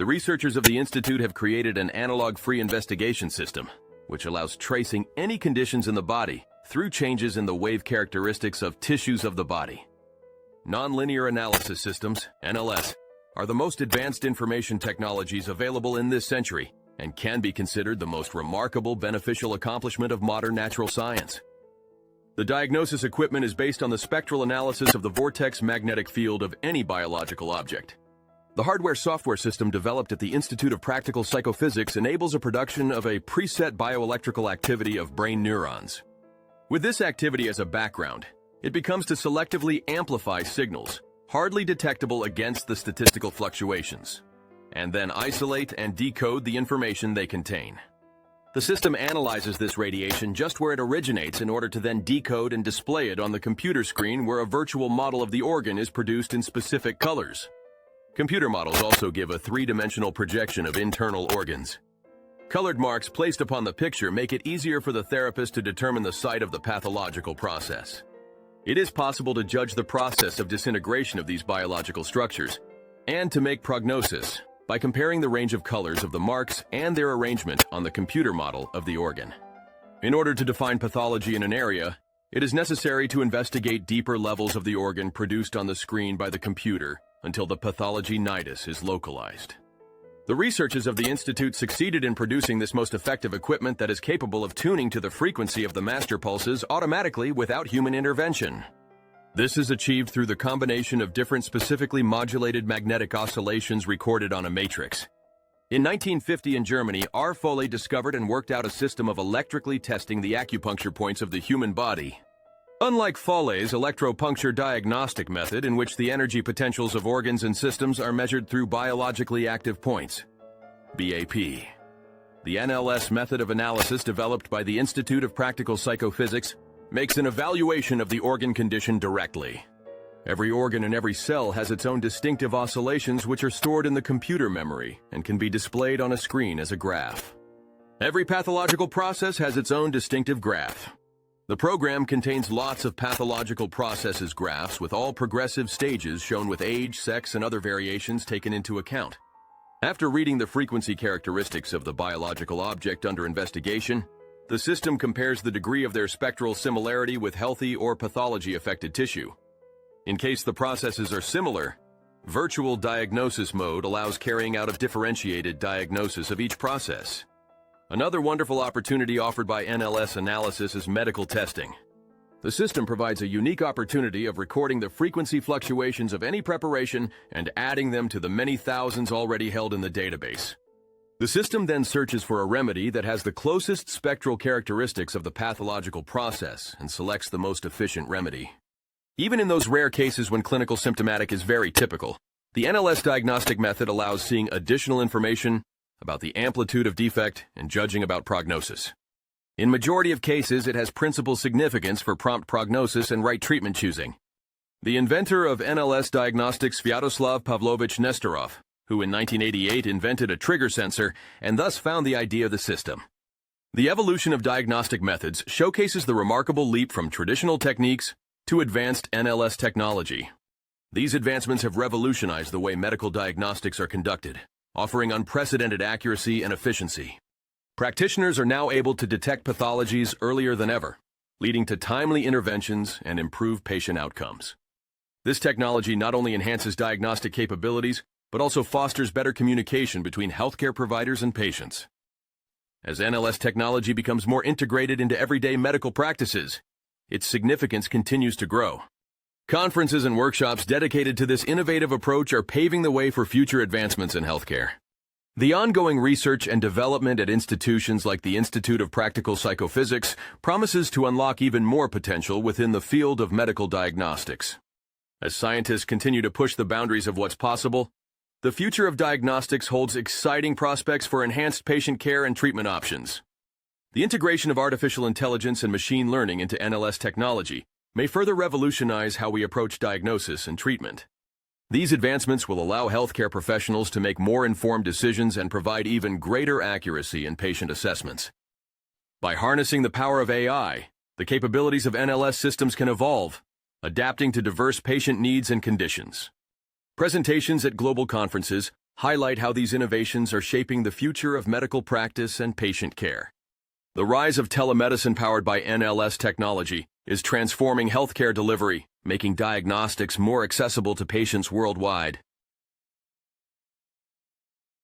The researchers of the Institute have created an analog-free investigation system, which allows tracing any conditions in the body through changes in the wave characteristics of tissues of the body. Nonlinear analysis systems, NLS, are the most advanced information technologies available in this century and can be considered the most remarkable beneficial accomplishment of modern natural science. The diagnosis equipment is based on the spectral analysis of the vortex magnetic field of any biological object. The hardware-software system developed at the Institute of Practical Psychophysics enables a production of a preset bioelectrical activity of brain neurons. With this activity as a background, it becomes to selectively amplify signals, hardly detectable against the statistical fluctuations, and then isolate and decode the information they contain. The system analyzes this radiation just where it originates in order to then decode and display it on the computer screen where a virtual model of the organ is produced in specific colors. Computer models also give a three-dimensional projection of internal organs. Colored marks placed upon the picture make it easier for the therapist to determine the site of the pathological process. It is possible to judge the process of disintegration of these biological structures and to make prognosis by comparing the range of colors of the marks and their arrangement on the computer model of the organ. In order to define pathology in an area, it is necessary to investigate deeper levels of the organ produced on the screen by the computer until the pathology nidus is localized. The researchers of the Institute succeeded in producing this most effective equipment that is capable of tuning to the frequency of the master pulses automatically without human intervention. This is achieved through the combination of different specifically modulated magnetic oscillations recorded on a matrix. In 1950 in Germany, R. Foley discovered and worked out a system of electrically testing the acupuncture points of the human body. Unlike Foley's electropuncture diagnostic method, in which the energy potentials of organs and systems are measured through biologically active points, BAP. The NLS method of analysis developed by the Institute of Practical Psychophysics makes an evaluation of the organ condition directly. Every organ and every cell has its own distinctive oscillations which are stored in the computer memory and can be displayed on a screen as a graph. Every pathological process has its own distinctive graph. The program contains lots of pathological processes graphs with all progressive stages shown with age, sex, and other variations taken into account. After reading the frequency characteristics of the biological object under investigation, the system compares the degree of their spectral similarity with healthy or pathology-affected tissue. In case the processes are similar, virtual diagnosis mode allows carrying out of differentiated diagnosis of each process. Another wonderful opportunity offered by NLS analysis is medical testing. The system provides a unique opportunity of recording the frequency fluctuations of any preparation and adding them to the many thousands already held in the database. The system then searches for a remedy that has the closest spectral characteristics of the pathological process and selects the most efficient remedy. Even in those rare cases when clinical symptomatic is very typical, the NLS diagnostic method allows seeing additional information about the amplitude of defect and judging about prognosis. In majority of cases, it has principal significance for prompt prognosis and right treatment choosing. The inventor of NLS diagnostics, Sviatoslav Pavlovich Nestorov, who in 1988 invented a trigger sensor and thus found the idea of the system. The evolution of diagnostic methods showcases the remarkable leap from traditional techniques to advanced NLS technology. These advancements have revolutionized the way medical diagnostics are conducted, offering unprecedented accuracy and efficiency. Practitioners are now able to detect pathologies earlier than ever, leading to timely interventions and improved patient outcomes. This technology not only enhances diagnostic capabilities, but also fosters better communication between healthcare providers and patients. As NLS technology becomes more integrated into everyday medical practices, its significance continues to grow. Conferences and workshops dedicated to this innovative approach are paving the way for future advancements in healthcare. The ongoing research and development at institutions like the Institute of Practical Psychophysics promises to unlock even more potential within the field of medical diagnostics. As scientists continue to push the boundaries of what's possible, the future of diagnostics holds exciting prospects for enhanced patient care and treatment options. The integration of artificial intelligence and machine learning into NLS technology may further revolutionize how we approach diagnosis and treatment. These advancements will allow healthcare professionals to make more informed decisions and provide even greater accuracy in patient assessments. By harnessing the power of AI, the capabilities of NLS systems can evolve, adapting to diverse patient needs and conditions. Presentations at global conferences, highlight how these innovations are shaping the future of medical practice and patient care. The rise of telemedicine powered by NLS technology is transforming healthcare delivery, making diagnostics more accessible to patients worldwide.